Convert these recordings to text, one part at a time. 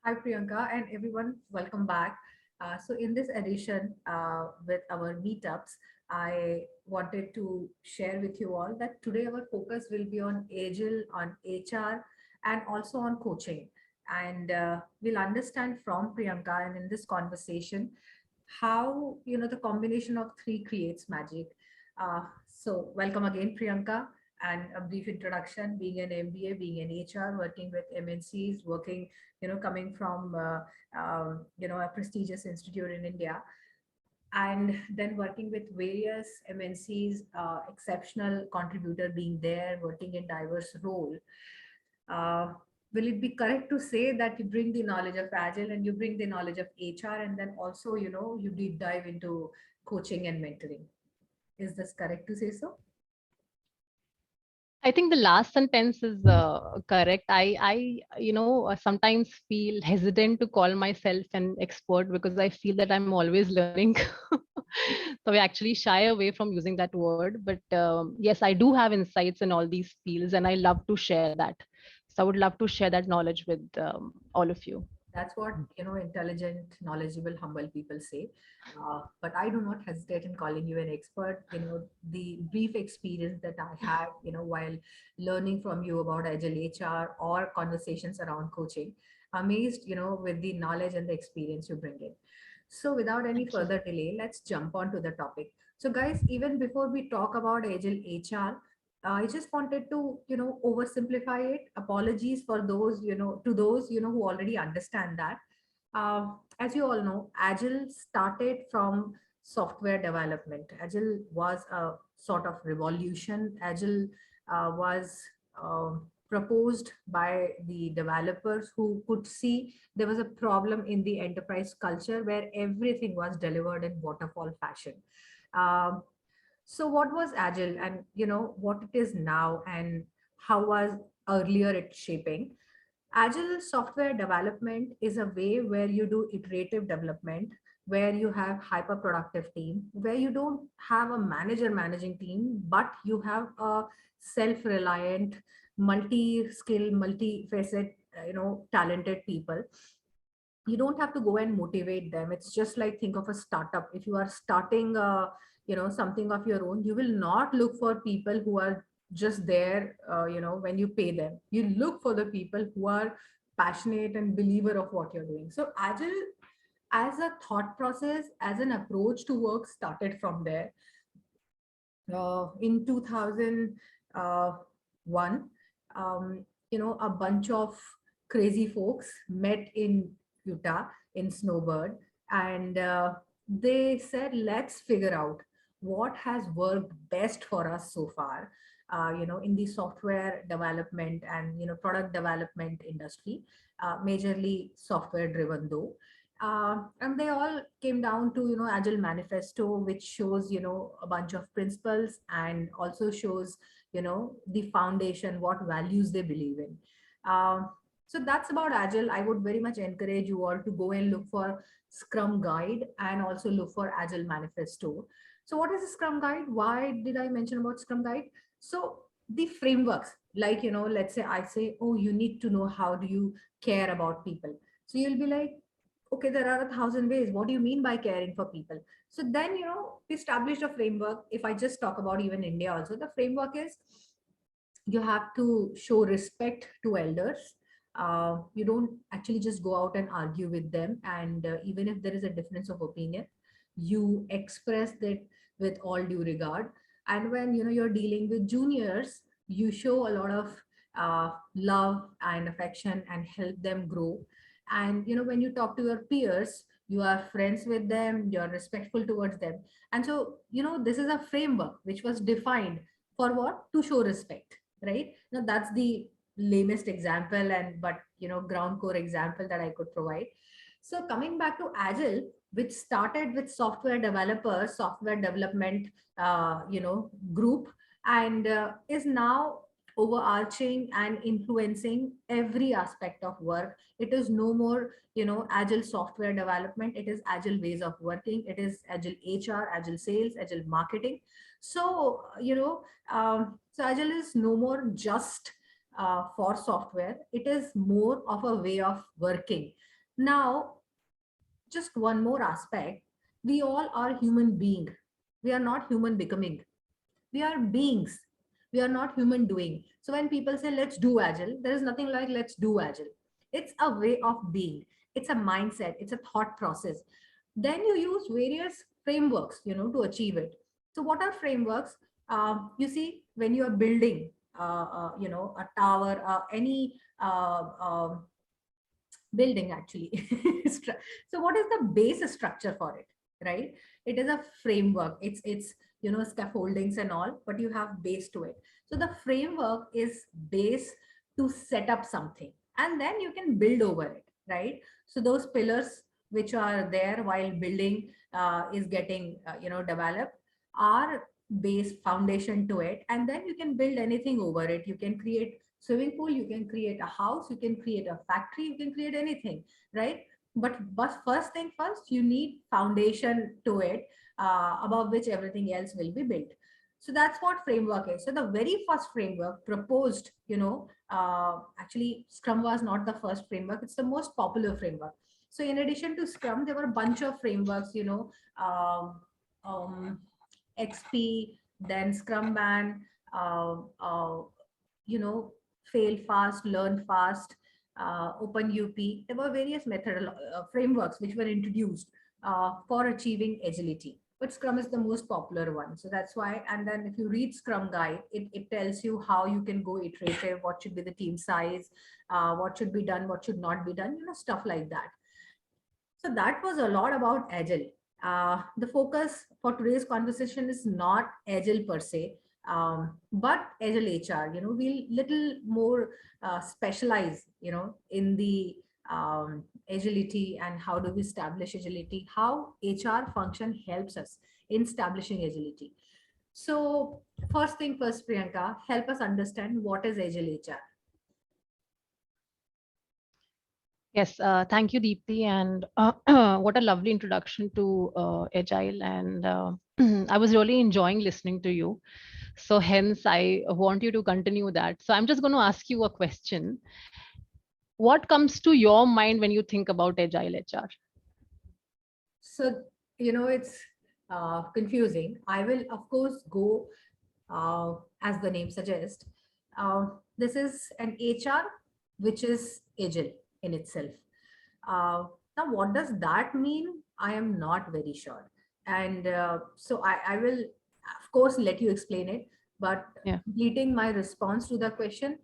Hi, Priyanka, and everyone, welcome back. So, in this edition with our meetups, I wanted to share with you all that today our focus will be on Agile, on HR, and also on coaching. And we'll understand from Priyanka and in this conversation how the combination of three creates magic. So, welcome again, Priyanka, and a brief introduction. Being an MBA, being an HR, working with MNCs, working coming from a prestigious institute in India, and then working with various MNCs, exceptional contributor being there, working in diverse role. Uh, will it be correct to say that you bring the knowledge of Agile and you bring the knowledge of HR, and then also you deep dive into coaching and mentoring? Is this correct to say so? I think the last sentence is correct. Sometimes feel hesitant to call myself an expert because I feel that I'm always learning. So I actually shy away from using that word. But yes, I do have insights in all these fields, and I love to share that. So I would love to share that knowledge with all of you. That's what intelligent, knowledgeable, humble people say. But I do not hesitate in calling you an expert. The brief experience that I had while learning from you about Agile HR or conversations around coaching, amazed with the knowledge and the experience you bring in. So without any Thank you. further delay, let's jump on to the topic. So guys, even before we talk about Agile HR, I just wanted to, oversimplify it. Apologies for those, to those, who already understand that. As you all know, Agile started from software development. Agile was a sort of revolution. Agile was uh, proposed by the developers who could see there was a problem in the enterprise culture where everything was delivered in waterfall fashion. Um, so what was Agile and what it is now and how was earlier it shaping? Agile software development is a way where you do iterative development, where you have hyper productive team, where you don't have a manager managing team, but you have a self-reliant, multi-skill, multi-facet, talented people. You don't have to go and motivate them. It's just like, think of a startup. If you are starting something of your own, you will not look for people who are just there when you pay them. You look for the people who are passionate and believer of what you're doing. So Agile as a thought process, as an approach to work, started from there. In 2001, a bunch of crazy folks met in Utah in Snowbird, and they said, let's figure out what has worked best for us so far, in the software development and product development industry, majorly software driven though. And they all came down to Agile Manifesto, which shows a bunch of principles and also shows the foundation, what values they believe in. So that's about Agile. I would very much encourage you all to go and look for Scrum Guide and also look for Agile Manifesto. So what is a Scrum Guide? Why did I mention about Scrum Guide? So the frameworks, like let's say I say, oh, you need to know how do you care about people. So you'll be like, okay, there are 1,000 ways. What do you mean by caring for people? So then, we established a framework. If I just talk about even India also, the framework is you have to show respect to elders. You don't actually just go out and argue with them. And even if there is a difference of opinion, you express that with all due regard. And when you're dealing with juniors, you show a lot of love and affection and help them grow. And when you talk to your peers, you are friends with them, you're respectful towards them. And so this is a framework which was defined for what? To show respect, right? Now that's the lamest example, and but ground core example that I could provide. So coming back to Agile, which started with software developers, software development group, and is now overarching and influencing every aspect of work. It is no more Agile software development. It is Agile ways of working. It is Agile HR, Agile sales, Agile marketing. So so Agile is no more just for software. It is more of a way of working. Now, just one more aspect, we all are human being. We are not human becoming. We are beings. We are not human doing. So when people say let's do agile, there is nothing like let's do agile. It's a way of being. It's a mindset. It's a thought process. Then you use various frameworks, to achieve it. So what are frameworks? You see, when you are building, a tower, any building actually. So what is the base structure for it, right? It is a framework. It's scaffoldings and all, but you have base to it. So the framework is base to set up something, and then you can build over it, right? So those pillars which are there while building is getting developed are base foundation to it, and then you can build anything over it. You can create swimming pool, you can create a house, you can create a factory, you can create anything, right? But first thing first, you need foundation to it, above which everything else will be built. So that's what framework is. So the very first framework proposed, actually Scrum was not the first framework, it's the most popular framework. So in addition to Scrum, there were a bunch of frameworks, um, um, XP, then Scrum Band, uh, uh, you know fail fast, learn fast, open up. There were various method frameworks which were introduced for achieving agility, but Scrum is the most popular one. So that's why. And then if you read Scrum guide, it tells you how you can go iterative, what should be the team size, what should be done, what should not be done, stuff like that. So that was a lot about Agile. The focus for today's conversation is not Agile per se, but Agile HR. We'll little more specialize, in the agility and how do we establish agility, how HR function helps us in establishing agility. So first thing first, Priyanka, help us understand what is Agile HR. Yes, thank you, Deepti, and what a lovely introduction to Agile. And I was really enjoying listening to you. So, hence, I want you to continue that. So, I'm just going to ask you a question. What comes to your mind when you think about Agile HR? So, it's confusing. I will, of course, go as the name suggests. This is an HR which is agile in itself. Now, what does that mean? I am not very sure. And so I will, of course, let you explain it. But Yeah. completing my response to the question,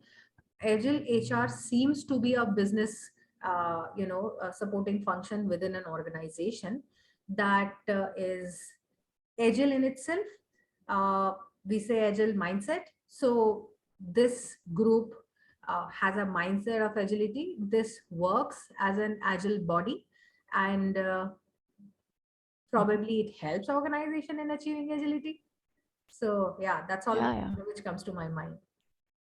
Agile HR seems to be a business, supporting function within an organization that is agile in itself. Uh, we say agile mindset. So this group has a mindset of agility. This works as an agile body, and probably it helps organization in achieving agility. So yeah, that's all Yeah, yeah. which comes to my mind.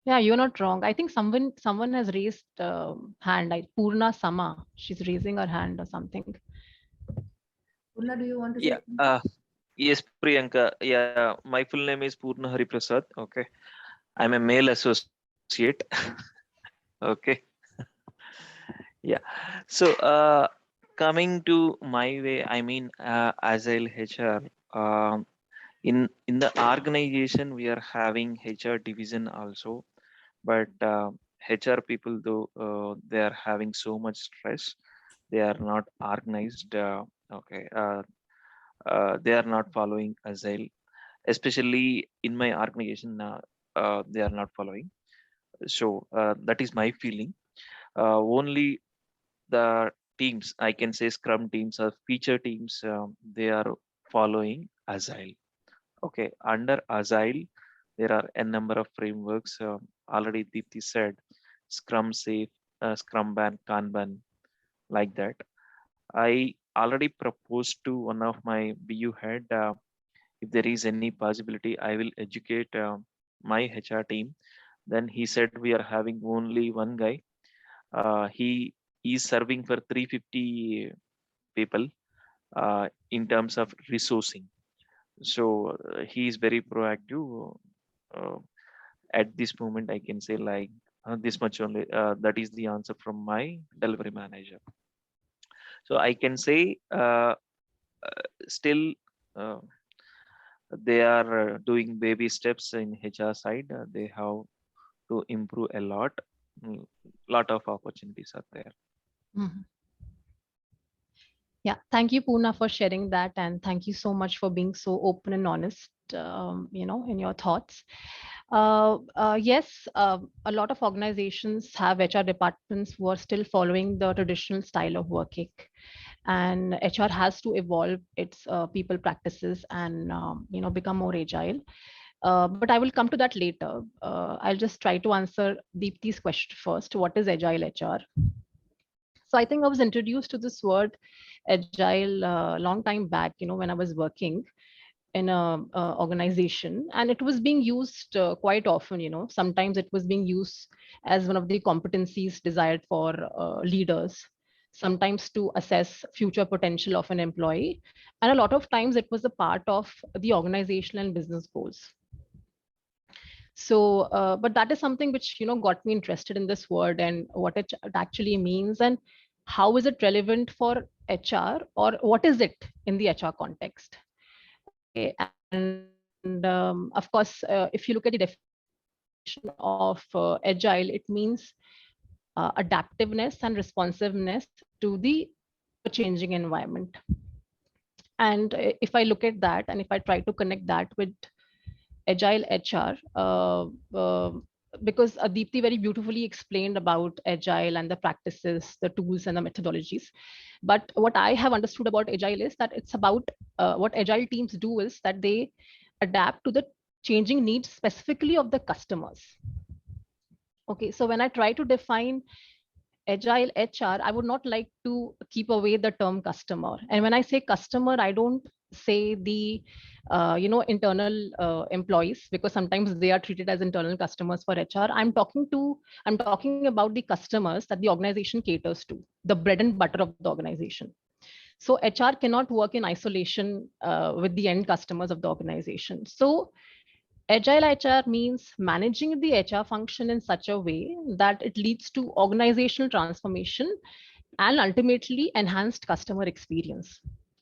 Yeah, you're not wrong. I think someone has raised hand. Like Purna Sama, she's raising her hand or something. Purna, do you want to Yeah. say something? Yes, Priyanka. Yeah, my full name is Purna Hariprasad. Okay. I'm a male associate. Okay. Yeah. So, coming to my way, I mean, Agile HR. Um, in the organization, we are having HR division also, but HR people though they are having so much stress. They are not organized. Okay. They are not following Agile, especially in my organization. They are not following. So that is my feeling. Only the teams, I can say Scrum teams or feature teams, they are following Agile. Okay, under Agile, there are a number of frameworks. Already Deepthi said Scrum Safe, Scrum Ban, Kanban, like that. I already proposed to one of my BU head, if there is any possibility, I will educate my HR team. Then he said we are having only one guy. He is serving for 350 people in terms of resourcing. So he is very proactive. Uh, at this moment, I can say like This much only. That is the answer from my delivery manager. So I can say still uh, they are doing baby steps in HR side. They have to improve a lot. Lot of opportunities are there. Mhm. Yeah, thank you, Poorna, for sharing that, and thank you so much for being so open and honest, in your thoughts. Yes, a lot of organizations have HR departments who are still following the traditional style of working, and HR has to evolve its people practices and become more agile. But I will come to that later. I'll just try to answer Deepti's question first. What is agile HR? So I think I was introduced to this word agile long time back, when I was working in a organization, and it was being used quite often. Sometimes it was being used as one of the competencies desired for leaders, sometimes to assess future potential of an employee, and a lot of times it was a part of the organizational and business goals. So but that is something which got me interested in this word and what it actually means, and how is it relevant for HR, or what is it in the HR context. Okay, and of course, if you look at the definition of agile, it means adaptiveness and responsiveness to the ever changing environment. And if I look at that, and if I try to connect that with agile HR, because Deepti very beautifully explained about agile and the practices, the tools, and the methodologies. But what I have understood about agile is that it's about what agile teams do is that they adapt to the changing needs specifically of the customers. Okay, so when I try to define agile HR, I would not like to keep away the term customer. And when I say customer, I don't say the internal employees, because sometimes they are treated as internal customers for HR. I'm talking about the customers that the organization caters to, the bread and butter of the organization. So HR cannot work in isolation with the end customers of the organization. So agile HR means managing the HR function in such a way that it leads to organizational transformation and ultimately enhanced customer experience.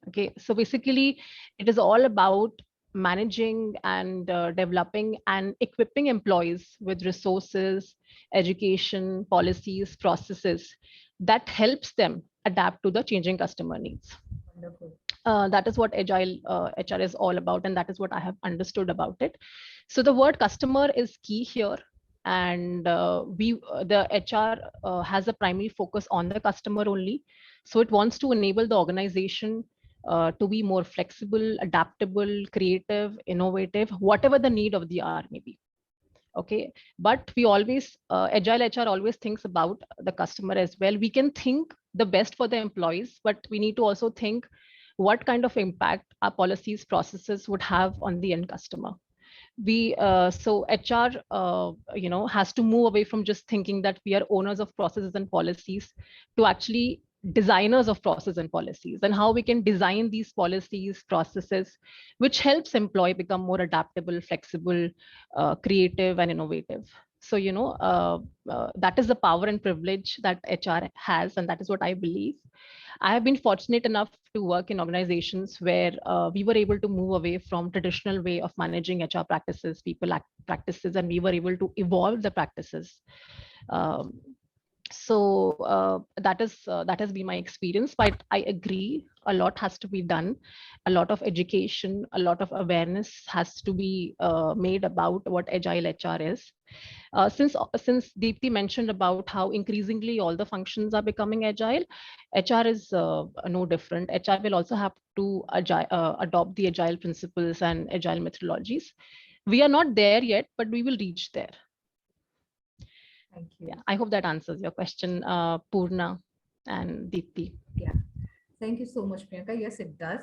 Okay, so basically, it is all about managing and developing and equipping employees with resources, education, policies, processes that helps them adapt to the changing customer needs. Wonderful. That is what agile HR is all about, and that is what I have understood about it. So the word customer is key here, and the HR has a primary focus on the customer only. So it wants to enable the organization to be more flexible, adaptable, creative, innovative, whatever the need of the hour may be. Okay, but we always agile HR always thinks about the customer as well. We can think the best for the employees, but we need to also think what kind of impact our policies, processes would have on the end customer. We so HR has to move away from just thinking that we are owners of processes and policies to actually designers of process and policies, and how we can design these policies, processes, which helps employee become more adaptable, flexible, creative, and innovative. So that is the power and privilege that HR has, and that is what I believe. I have been fortunate enough to work in organizations where we were able to move away from traditional way of managing HR practices, practices, and we were able to evolve the practices. Um, that has been my experience, but I agree a lot has to be done. A lot of education, a lot of awareness has to be made about what agile HR is. Since Deepti mentioned about how increasingly all the functions are becoming agile, HR is no different. HR will also have to adopt the agile principles and agile methodologies. We are not there yet, but we will reach there. Thank you. Yeah, I hope that answers your question, Poorna and Deepti. Yeah. Thank you so much, Priyanka. Yes, it does.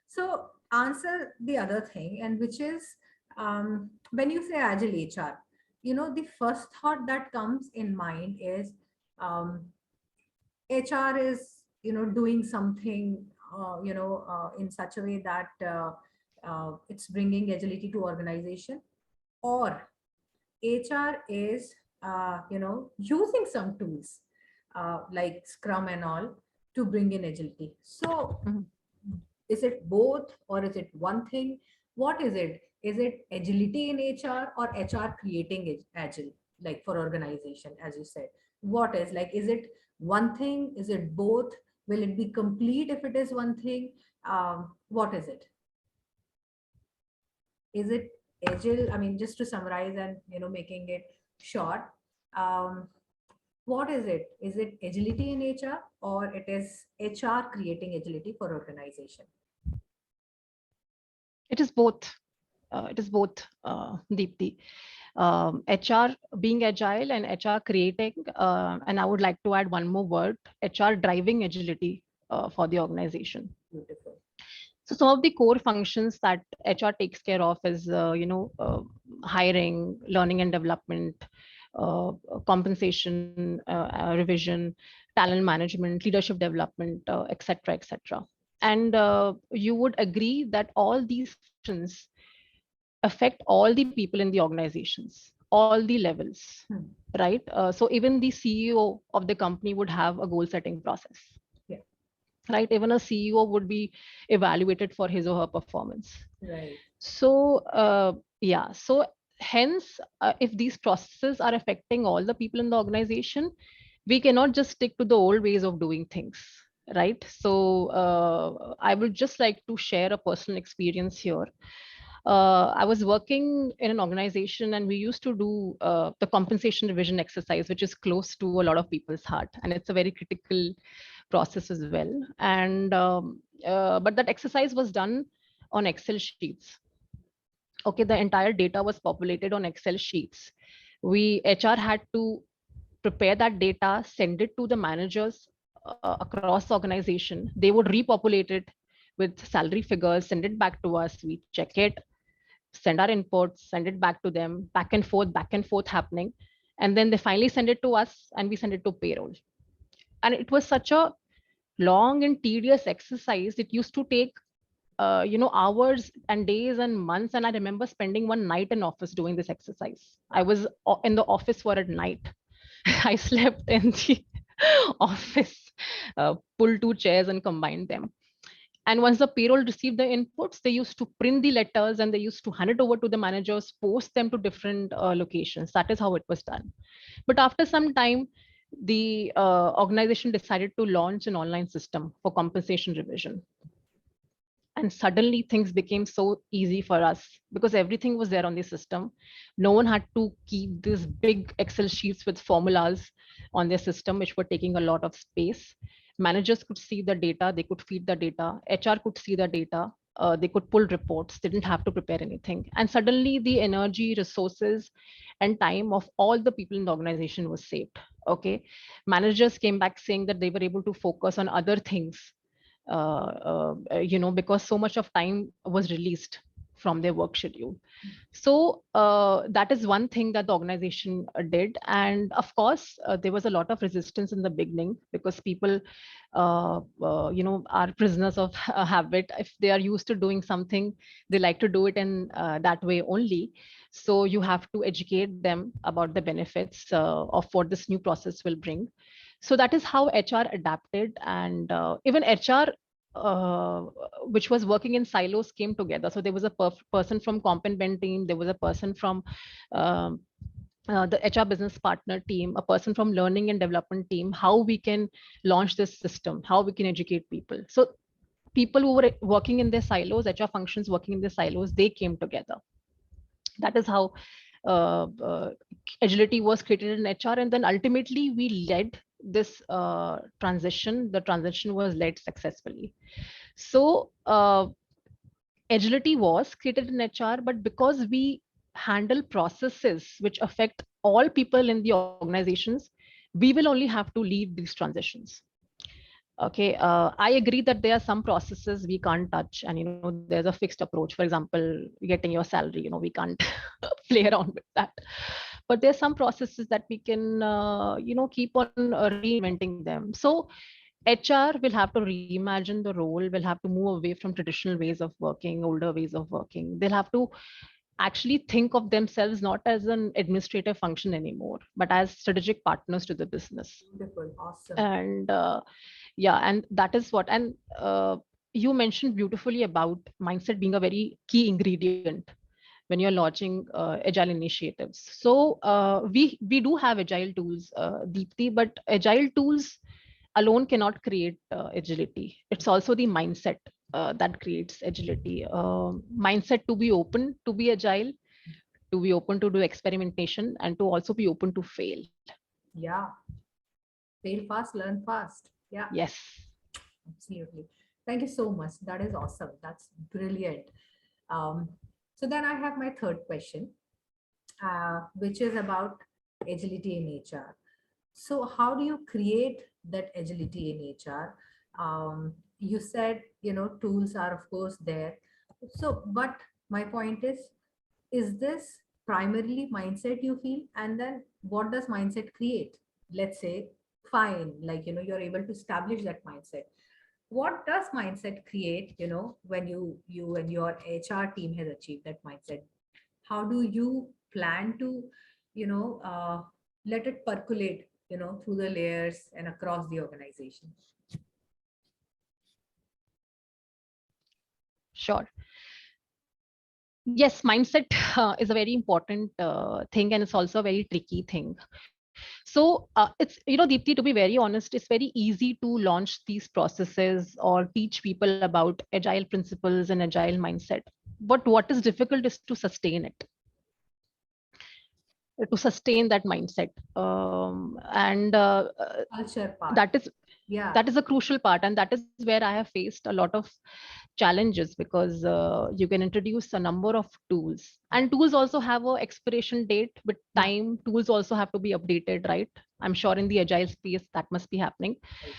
So answer the other thing, and which is when you say agile HR, the first thought that comes in mind is HR is, doing something, in such a way that it's bringing agility to organization, or HR is using some tools like Scrum and all to bring in agility. So Mhm. is it both or is it one thing? What is it? Is it agility in HR or HR creating agile, like for organization, as you said? What is, like, is it one thing? Is it both? Will it be complete if it is one thing? What is it? Is it agile? I mean, just to summarize and making it short, um, what is it? Is it agility in HR or it is HR creating agility for organization? It is both. It is both, Deepti. HR being agile and HR creating, and I would like to add one more word, HR driving agility for the organization. Beautiful. So some of the core functions that HR takes care of is, hiring, learning and development, compensation, revision, talent management, leadership development, etc., etc. And you would agree that all these functions affect all the people in the organizations, all the levels, Hmm. right? So even the CEO of the company would have a goal setting process, Yeah. right? Even a CEO would be evaluated for his or her performance. Right. So yeah, so hence, if these processes are affecting all the people in the organization, we cannot just stick to the old ways of doing things, right? So I would just like to share a personal experience here. I was working in an organization and we used to do the compensation revision exercise, which is close to a lot of people's heart. And it's a very critical process as well. And but that exercise was done on Excel sheets. Okay, the entire data was populated on Excel sheets. We HR had to prepare that data, send it to the managers across the organization. They would repopulate it with salary figures, send it back to us. We check it, send our inputs, send it back to them, back and forth happening. And then they finally send it to us and we send it to payroll. And it was such a long and tedious exercise. It used to take hours and days and months. And I remember spending one night in office doing this exercise. I was in the office for a night. I slept in the office, pulled two chairs and combined them. And once the payroll received the inputs, they used to print the letters and they used to hand it over to the managers, post them to different locations. That is how it was done. But after some time, the organization decided to launch an online system for compensation revision. And suddenly things became so easy for us because everything was there on the system. No one had to keep these big Excel sheets with formulas on their system, which were taking a lot of space. Managers could see the data, they could feed the data, HR could see the data, they could pull reports, they didn't have to prepare anything. And suddenly the energy, resources, and time of all the people in the organization was saved. Okay. Managers came back saying that they were able to focus on other things, because so much of time was released from their work schedule. So that is one thing that the organization did. And of course, there was a lot of resistance in the beginning because people, are prisoners of habit. If they are used to doing something, they like to do it in that way only. So you have to educate them about the benefits of what this new process will bring. So that is how HR adapted, and even HR, uh, which was working in silos, came together. So there was a person from comp and ben team, there was a person from um, the HR business partner team, a person from learning and development team, how we can launch this system, how we can educate people. So people who were working in their silos, HR functions working in their silos, they came together. That is how agility was created in HR. And then ultimately we led this transition. The transition was led successfully. So agility was created in HR, but because we handle processes which affect all people in the organizations, we will only have to lead these transitions. Okay, I agree that there are some processes we can't touch, and there's a fixed approach. For example, getting your salary, we can't play around with that. But there's some processes that we can, keep on reinventing them. So HR will have to reimagine the role, will have to move away from traditional ways of working, older ways of working. They'll have to actually think of themselves not as an administrative function anymore, but as strategic partners to the business. Beautiful. Awesome. And yeah, and that is what, and you mentioned beautifully about mindset being a very key ingredient when you're launching agile initiatives. So we do have agile tools, Deepti, but agile tools alone cannot create agility. It's also the mindset that creates agility. Mindset to be open to be agile, to be open to do experimentation, and to also be open to fail. Yeah. Fail fast, learn fast. Yeah, Yes. absolutely. Thank you so much. That is awesome. That's brilliant. Um, so then I have my third question, which is about agility in HR. So how do you create that agility in HR? You said, tools are of course there. So, but my point is this primarily mindset you feel? And then what does mindset create? Let's say, fine, like, you're able to establish that mindset. What does mindset create, when you and your HR team has achieved that mindset? How do you plan to, let it percolate, through the layers and across the organization? Sure. Yes, mindset is a very important thing, and it's also a very tricky thing. So it's, Deepti, to be very honest, it's very easy to launch these processes or teach people about agile principles and agile mindset. But what is difficult is to sustain it, to sustain that mindset. And Culture part. that is Yeah. that is a crucial part, and that is where I have faced a lot of challenges, because you can introduce a number of tools, Yeah. and tools also have a expiration date. With Yeah. time, tools also have to be updated, right? I'm sure in the agile space that must be happening. Right.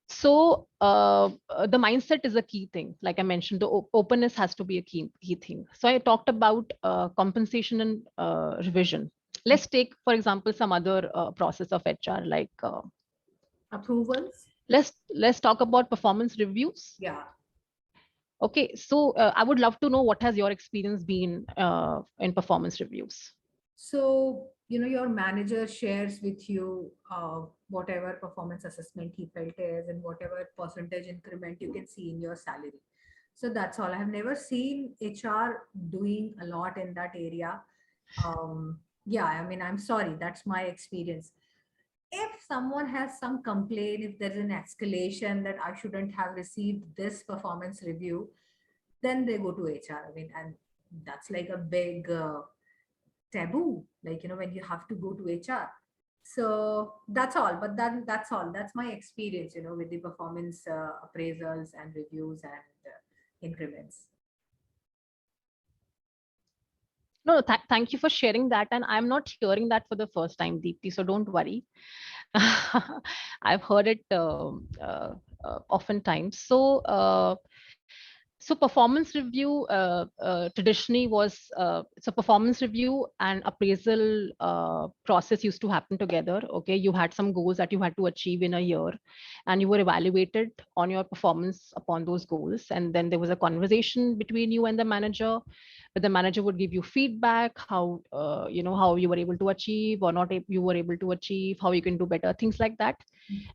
So the mindset is a key thing. Like I mentioned, the openness has to be a key thing. So I talked about compensation and revision. Let's take, for example, some other process of HR, like Approvals. let's talk about performance reviews. Yeah. Okay, so I would love to know what has your experience been in performance reviews. So, your manager shares with you whatever performance assessment he felt is and whatever percentage increment you can see in your salary. So that's all. I have never seen HR doing a lot in that area. Yeah, I mean, I'm sorry, that's my experience. If someone has some complaint, if there's an escalation that I shouldn't have received this performance review, then they go to HR. I mean, and that's like a big taboo, like, when you have to go to HR. So that's all. But then that's all. That's my experience, with the performance appraisals and reviews and increments. No, thank you for sharing that. And I'm not hearing that for the first time, Deepti, so don't worry. I've heard it oftentimes. So performance review traditionally was so performance review and appraisal process used to happen together. Okay, you had some goals that you had to achieve in a year, and you were evaluated on your performance upon those goals. And then there was a conversation between you and the manager, but the manager would give you feedback, how how you were able to achieve or not you were able to achieve, how you can do better, things like that.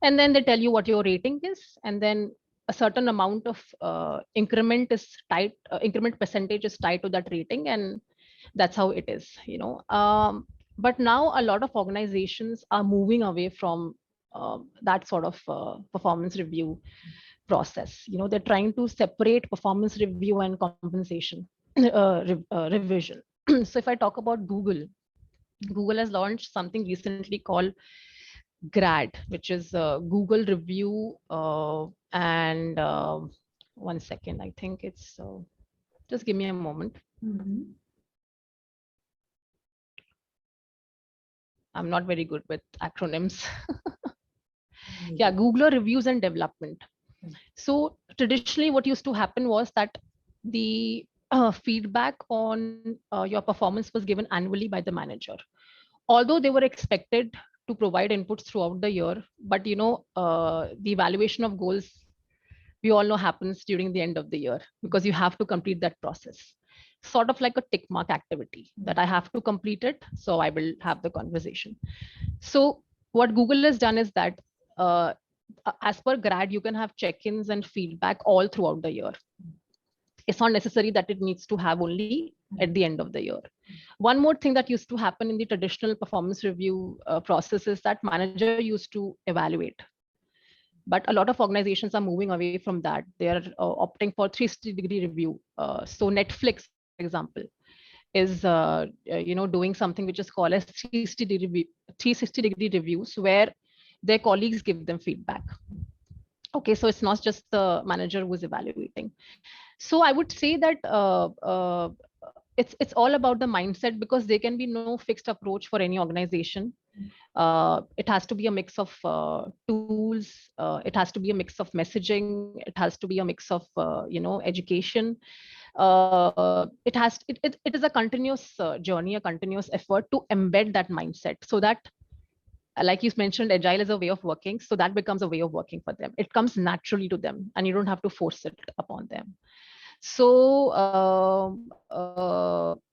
And then they tell you what your rating is, and then a certain amount of increment percentage is tied to that rating, and that's how it is. But now a lot of organizations are moving away from that sort of performance review process. They're trying to separate performance review and compensation revision. So if I talk about Google has launched something recently called grad, which is Google review, and one second, I think it's just give me a moment. Mhm. I'm not very good with acronyms. Yeah, Neither. Google reviews and development. Mm. So traditionally what used to happen was that the feedback on your performance was given annually by the manager, although they were expected to provide inputs throughout the year. But the evaluation of goals, we all know, happens during the end of the year, because you have to complete that process. sort of like a tick mark activity that I have to complete it, so I will have the conversation. So what Google has done is that as per grad, you can have check-ins and feedback all throughout the year. It's not necessary that it needs to have only at the end of the year. One more thing that used to happen in the traditional performance review process is that manager used to evaluate. But a lot of organizations are moving away from that. They are opting for 360-degree review. So Netflix, for example, is doing something which is called as 360-degree reviews, where their colleagues give them feedback. Okay, so it's not just the manager who is evaluating. So I would say that it's all about the mindset, because there can be no fixed approach for any organization. It has to be a mix of tools. It has to be a mix of messaging. It has to be a mix of education. It is a continuous journey, a continuous effort to embed that mindset, so that, like you mentioned, agile is a way of working, so that becomes a way of working for them. It comes naturally to them, and you don't have to force it upon them. So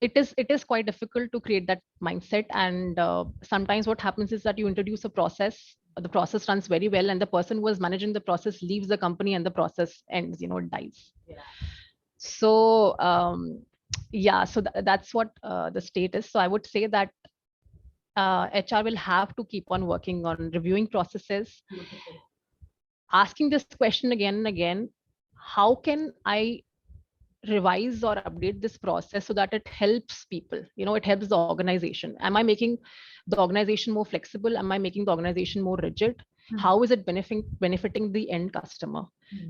it is quite difficult to create that mindset. And sometimes what happens is that you introduce a process, the process runs very well, and the person who was managing the process leaves the company, and the process ends, it dies. Yeah. So yeah, so that's what the state is. So I would say that HR will have to keep on working on reviewing processes, Beautiful. asking this question again and again: how can I revise or update this process so that it helps people? It helps the organization. Am I making the organization more flexible? Am I making the organization more rigid? How is it benefiting the end customer?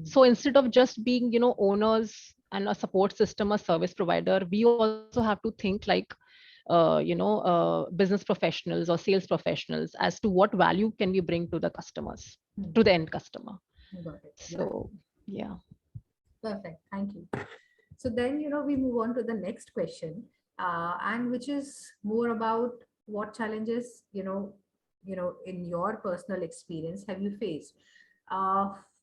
So instead of just being owners and a support system, a service provider, we also have to think like business professionals or sales professionals, as to what value can we bring to the customers, to the end customer. Got it. So yeah. Perfect. Thank you. So then, we move on to the next question, and which is more about what challenges, in your personal experience have you faced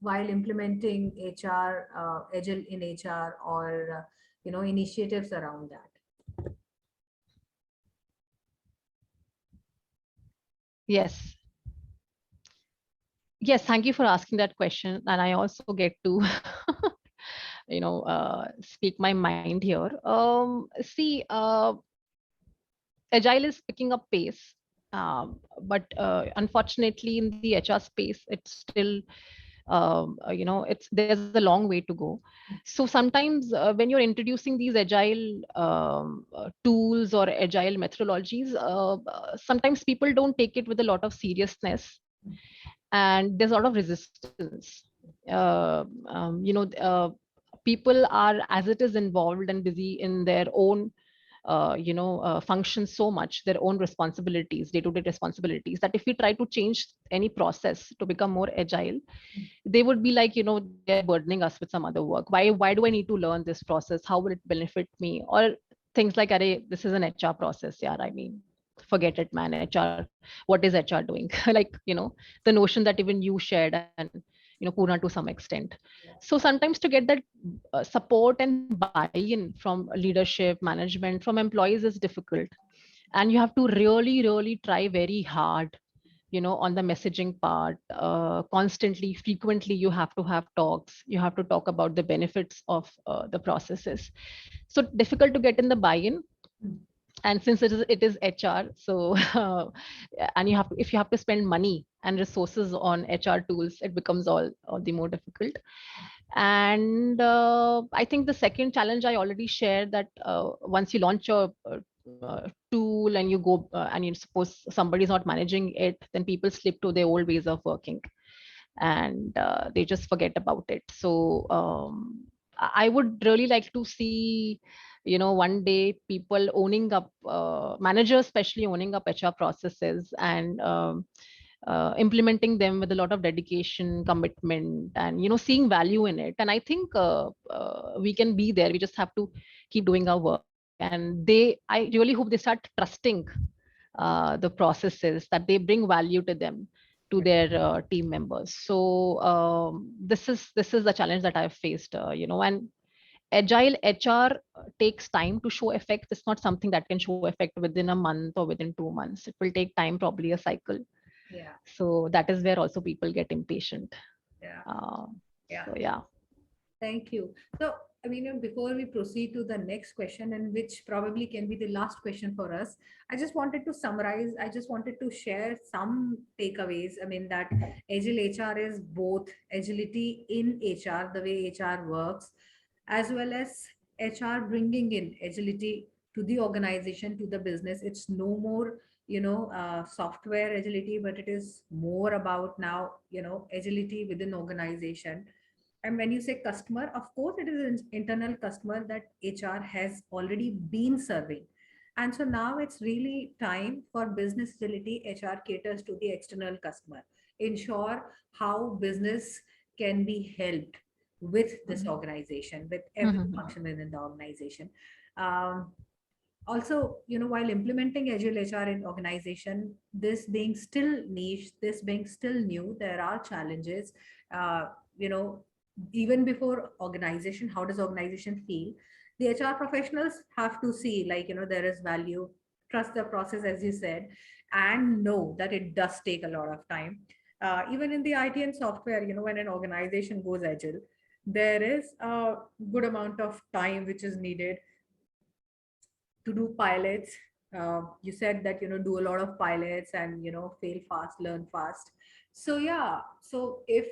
while implementing HR, Agile in HR, or, initiatives around that? Yes. Yes, thank you for asking that question. And I also get to, speak my mind here. See, Agile is picking up pace, but unfortunately, in the HR space, it's still, there's a long way to go. So sometimes when you're introducing these Agile tools or Agile methodologies, sometimes people don't take it with a lot of seriousness, and there's a lot of resistance. People are, as it is, involved and busy in their own functions so much, their own responsibilities, day-to-day responsibilities, that if we try to change any process to become more agile, they would be like, they're burdening us with some other work. Why do I need to learn this process? How will it benefit me? Or things like, Array, this is an HR process. Yeah, I mean, forget it, man. HR, what is HR doing? Like, the notion that even you shared, and Purna, to some extent. So sometimes to get that support and buy-in from leadership, management, from employees is difficult. And you have to really, really try very hard, on the messaging part. Constantly, frequently, you have to have talks. You have to talk about the benefits of the processes. So difficult to get in the buy-in. And since it is HR, so and if you have to spend money and resources on HR tools, it becomes all the more difficult. And I think the second challenge I already shared, that once you launch your tool and you go and you suppose somebody's not managing it, then people slip to their old ways of working, and they just forget about it. So I would really like to see, one day, people owning up, managers especially, owning up HR processes, and implementing them with a lot of dedication, commitment, and seeing value in it. And I think we can be there. We just have to keep doing our work, and I really hope they start trusting the processes, that they bring value to them, to their team members. So this is the challenge that I've faced, and Agile HR takes time to show effect. It's not something that can show effect within a month or within 2 months. It will take time, probably a cycle. Yeah. So that is where also people get impatient. Yeah. Uh, Yeah. so yeah. Thank you. So, I mean, before we proceed to the next question, and which probably can be the last question for us, I just wanted to summarize. I just wanted to share some takeaways. I mean, that Agile HR is both agility in HR, the way HR works, as well as HR bringing in agility to the organization, to the business. It's no more, software agility, but it is more about now, agility within organization. And when you say customer, of course, it is an internal customer that HR has already been serving. And so now it's really time for business agility. HR caters to the external customer, ensure how business can be helped with this organization, with every Mhm. function within the organization. Um, Also, while implementing Agile HR in organization, this being still niche, this being still new, there are challenges. uh, you know Even before organization, how does organization feel? The HR professionals have to see, like, there is value, trust the process, as you said, and know that it does take a lot of time. Even in the IT and software, when an organization goes agile, there is a good amount of time which is needed to do pilots. You said that, do a lot of pilots and, fail fast, learn fast. So yeah, so if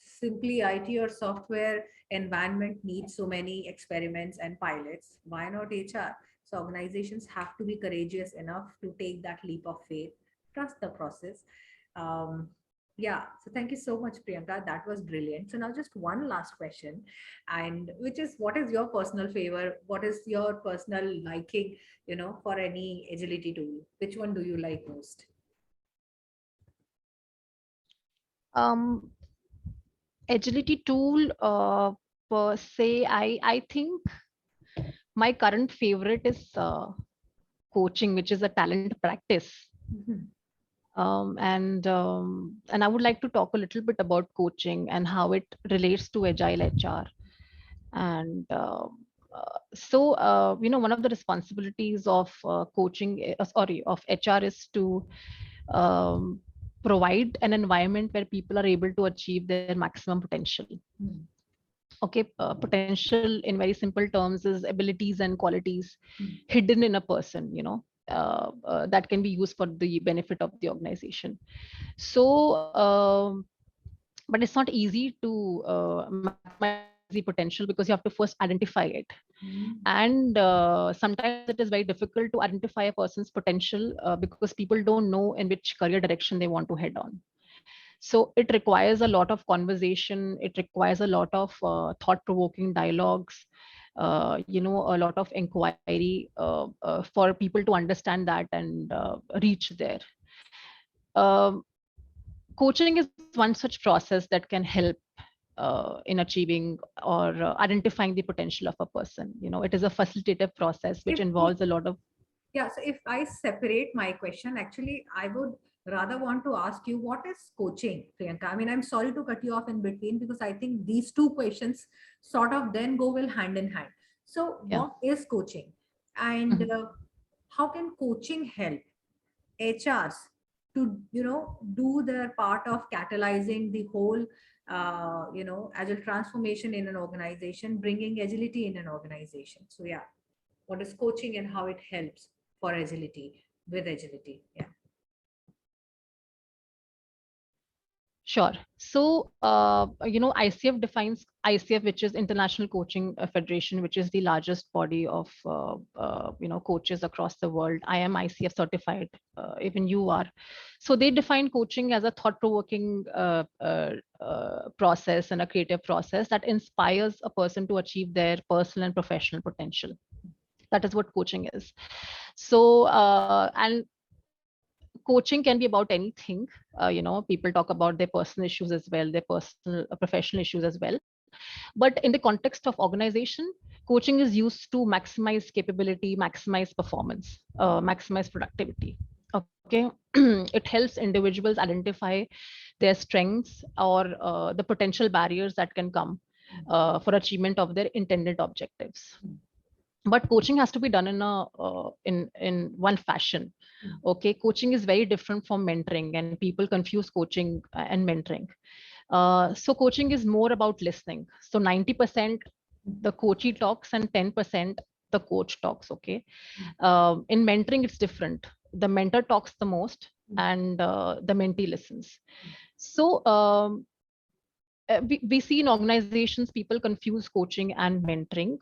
simply IT or software environment needs so many experiments and pilots, why not HR? So organizations have to be courageous enough to take that leap of faith, trust the process. um, yeah, so thank you so much, Priyanka, that was brilliant. So now just one last question, and which is, what is your personal favor, what is your personal liking, for any agility tool? Which one do you like most? Um, Agility tool per se, I think my current favorite is coaching, which is a talent practice. Mhm. And I would like to talk a little bit about coaching and how it relates to Agile HR. And one of the responsibilities of of HR is to um, provide an environment where people are able to achieve their maximum potential. Mhm. Okay, potential in very simple terms is abilities and qualities Mhm. hidden in a person, that can be used for the benefit of the organization. So but it's not easy to maximize the potential, because you have to first identify it. Mhm. And sometimes it is very difficult to identify a person's potential, because people don't know in which career direction they want to head on. So it requires a lot of conversation, it requires a lot of thought provoking dialogues, a lot of inquiry, for people to understand that and reach there. um, Coaching is one such process that can help in achieving or identifying the potential of a person. It is a facilitative process which If involves a lot of. Yeah, so if I separate my question, actually, I would rather want to ask you, what is coaching, Priyanka? I mean, I'm sorry to cut you off in between, because I think these two questions sort of then go well hand in hand. So, Yeah. what is coaching? And Mhm. how can coaching help HRs to, do their part of catalyzing the whole, agile transformation in an organization, bringing agility in an organization? So, yeah, what is coaching and how it helps for agility, with agility? Yeah. Sure. So, ICF defines ICF, which is International Coaching Federation, which is the largest body of, coaches across the world. I am ICF certified, even you are. So they define coaching as a thought-provoking process and a creative process that inspires a person to achieve their personal and professional potential. That is what coaching is. So, and coaching can be about anything. People talk about their personal issues as well, their personal professional issues as well. But in the context of organization, coaching is used to maximize capability, maximize performance, maximize productivity. Okay. It helps individuals identify their strengths or the potential barriers that can come for achievement of their intended objectives. But coaching has to be done in a in one fashion. Okay, coaching is very different from mentoring, and people confuse coaching and mentoring. So coaching is more about listening. So 90% the coachee talks and 10% the coach talks. Okay, in mentoring it's different. The mentor talks the most, and the mentee listens. So we see in organizations people confuse coaching and mentoring,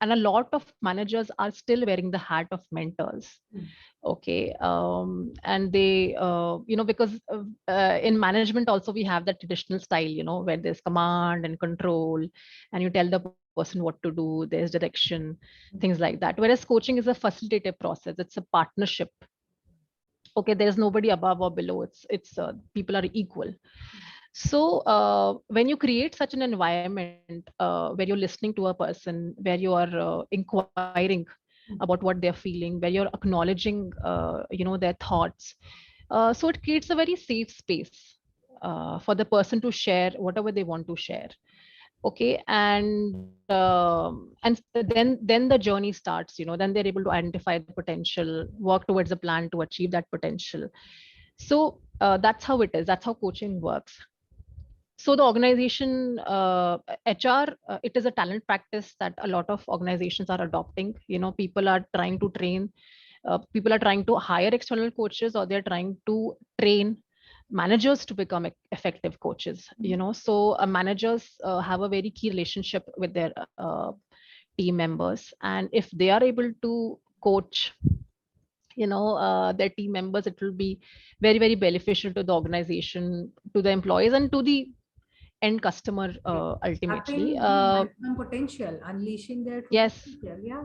and a lot of managers are still wearing the hat of mentors. Okay, and they because in management also we have that traditional style, where there's command and control, and you tell the person what to do, there's direction, things like that. Whereas coaching is a facilitative process, it's a partnership. Okay, there's nobody above or below, it's people are equal. So when you create such an environment where you're listening to a person, where you are inquiring about what they're feeling, where you're acknowledging their thoughts, so it creates a very safe space for the person to share whatever they want to share. Okay, and then the journey starts. Then they're able to identify the potential, work towards a plan to achieve that potential. So that's how it is, that's how coaching works. So the organization HR, it is a talent practice that a lot of organizations are adopting. People are trying to train, people are trying to hire external coaches, or they're trying to train managers to become effective coaches. So managers have a very key relationship with their team members, and if they are able to coach their team members, it will be very, very beneficial to the organization, to the employees, and to the end customer ultimately. Tapping the maximum potential, unleashing their full Yes, potential. Yeah.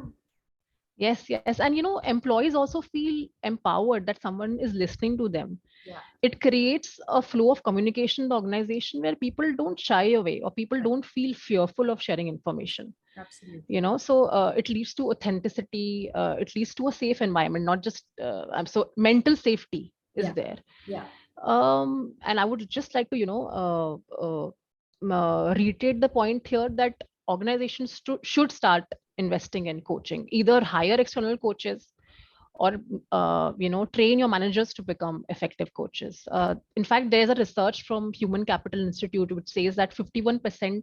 yes. And employees also feel empowered that someone is listening to them. Yeah. It creates a flow of communication in the organization where people don't shy away, or people don't feel fearful of sharing information. Absolutely. So it leads to authenticity, it leads to a safe environment, not just so mental safety is Yeah. there. Yeah. And I would just like to reiterate the point here that organizations should start investing in coaching, either hire external coaches, or train your managers to become effective coaches. In fact, there's a research from Human Capital Institute which says that 51%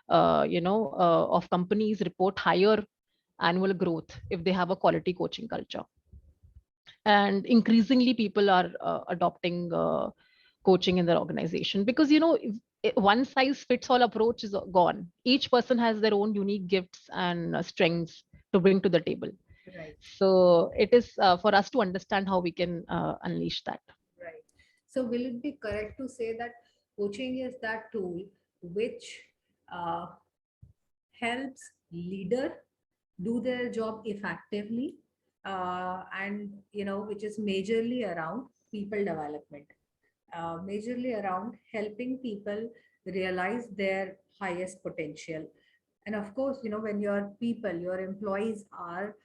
of companies report higher annual growth if they have a quality coaching culture. And increasingly people are adopting coaching in their organization, because one size fits all approach is gone. Each person has their own unique gifts and strengths to bring to the table. Right. So it is for us to understand how we can unleash that. Right. So will it be correct to say that coaching is that tool which uh, helps leader do their job effectively, and which is majorly around people development, majorly around helping people realize their highest potential. And of course, when your people, your employees are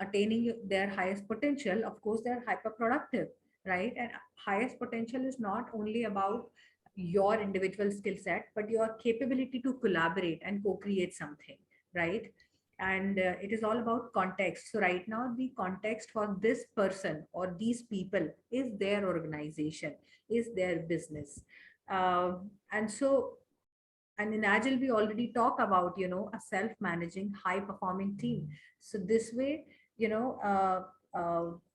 attaining their highest potential, of course they're hyper productive, right? And highest potential is not only about your individual skill set, but your capability to collaborate and co-create something, right? And it is all about context. So right now the context for this person or these people is their organization, is their business. And so, and in Agile we already talk about a self-managing high performing team. So this way,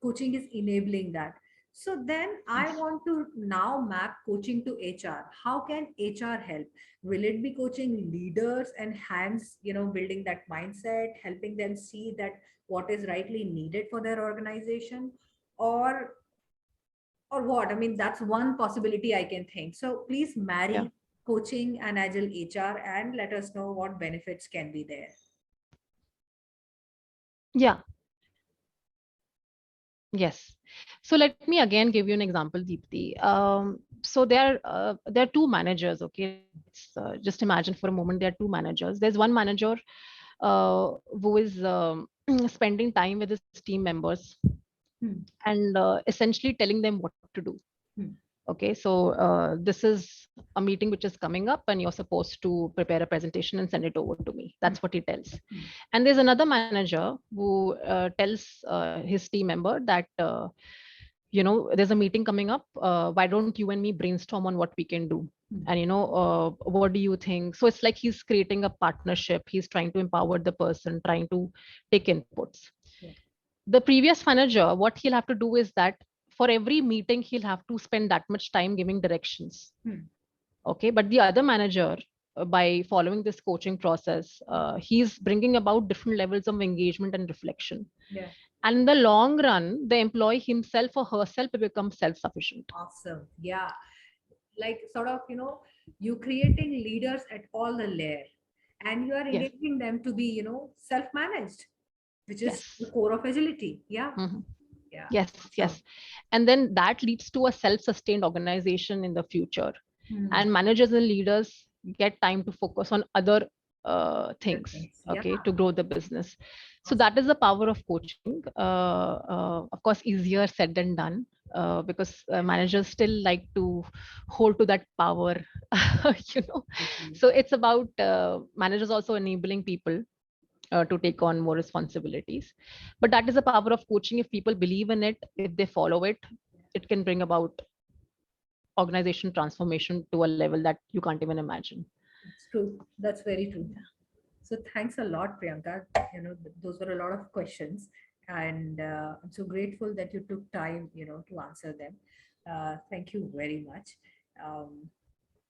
coaching is enabling that. So then I Yes. want to now map coaching to HR. How can HR help? Will it be coaching leaders and hands, building that mindset, helping them see that what is rightly needed for their organization, or what? I mean, that's one possibility I can think. So please Yeah. marry coaching and Agile HR and let us know what benefits can be there. Yeah. Yes. So let me again give you an example, Deepti. So there are two managers. Okay, let's just imagine for a moment there are two managers. There's one manager who is spending time with his team members Hmm. and essentially telling them what to do. Hmm. Okay, so this is a meeting which is coming up, and you're supposed to prepare a presentation and send it over to me. That's what he tells. And there's another manager who tells his team member that, there's a meeting coming up. Why don't you and me brainstorm on what we can do? And, what do you think? So it's like he's creating a partnership. He's trying to empower the person, trying to take inputs. Yeah. The previous manager, what he'll have to do is that for every meeting, he'll have to spend that much time giving directions. Okay, but the other manager, by following this coaching process, he's bringing about different levels of engagement and reflection. Yeah. And in the long run, the employee himself or herself will become self-sufficient. Awesome. Yeah. Like sort of, you creating leaders at all the layer, and you are Yes. engaging them to be, self-managed, which is Yes. the core of agility. Yeah. Mhm. Yeah. Yes, Awesome. yes. And then that leads to a self-sustained organization in the future. And managers and leaders get time to focus on other things, Yeah. okay, to grow the business. So Awesome. that is the power of coaching. Of course, easier said than done, because managers still like to hold to that power, you know. So it's about managers also enabling people to take on more responsibilities. But that is the power of coaching. If people believe in it, if they follow it, it can bring about organization transformation to a level that you can't even imagine. It's true. That's very true. So thanks a lot, Priyanka. Those were a lot of questions, and I'm so grateful that you took time, to answer them. Thank you very much.